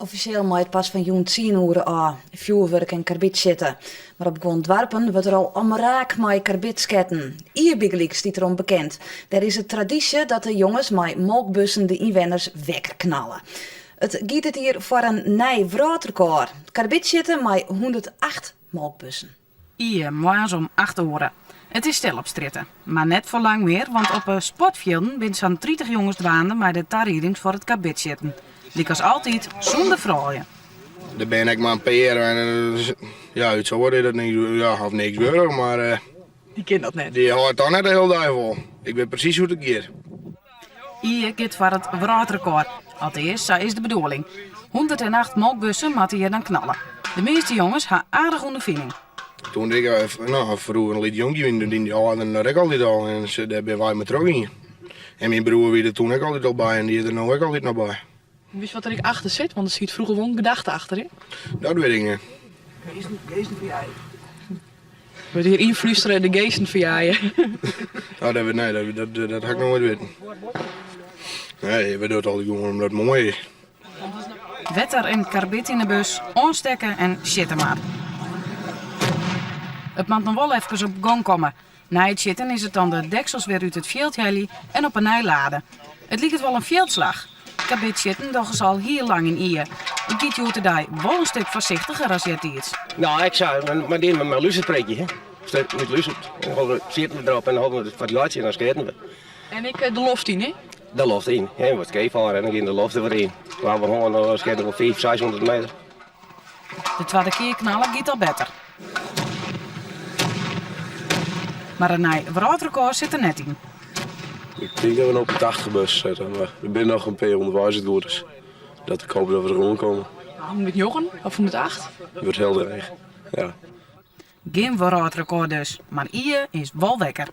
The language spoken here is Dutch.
officieel maar het pas van joen 10 uur aan vuurwerk en karbid zitten. Maar op Gondwarpen wordt er al omraak met karbitsketten. Ierbigelijk stiet erom bekend. Er is het traditie dat de jongens met molkbussen de inwoners wekker knallen. Het giet het hier voor een nij wereldrecord. Karbid zitten met 108 molkbussen. Hier, morgens om 8 uur. Het is stil op stritten, maar net voor lang meer, want op een sportvelden zijn zo'n 30 jongens dwaande met de tarriedings voor het kabit zitten. Die als altijd zonder vrouwen. Daar ben ik maar een PR en ja, het zou worden dat niks, ja, of niks gebeuren, maar Die kent dat net. die houdt dan net de hele dag vol. Ik weet precies hoe het gaat. Hier gaat voor het wereldrecord. Althans, zo is de bedoeling. 108 molkbussen moeten hier dan knallen. De meeste jongens hebben aardig ondervinding. Toen ik vroeger een liet jongje in die hadden dat ik altijd al en daar ben wij met terug in. En mijn broer wie er toen ook altijd al bij en die is er nou ook altijd nog bij. Wist je wat er ik achter zit? Want er zit vroeger gewoon gedachten achter, hè? Dat weet ik niet. We hier influisteren de geesten voor jij. Nou, dat ga ik nog nooit weten. Nee, we doen het altijd gewoon omdat het mooi is. Wetter en karbit in de bus, aanstekken en shitten maar. Het moet nog wel even op gang komen. Na het shitten is het dan de deksels weer uit het veldheli en op een nij laden. Het lijkt wel een veldslag. Kabit shitten doch is al heel lang in Ier. Ik giet je today wel een stuk voorzichtiger als je het iets. Nou, ik zou maar die met mijn luizerspreekje, hè. Stuk niet luistert. Dan hadden we zitten we erop en dan hadden we het variatie en dan skaten we. En ik de loft in, hè? De loft in. Ja, wat keivaren en dan ging de loft er weer in. We hebben gewoon dan skaten we 500, 600 meter. De tweede keer knallen giet al beter. Maar een nij wereldrecord zit er net in. Ik denk dat we op de 80 bus zitten. Maar er zijn nog een paar onderwijsgoeders. Dat ik hoop dat we er gewoon komen. Met Jochen, of 108? Het wordt heel dreig. Ja. Geen wereldrecord dus, maar Ier is wel wekker.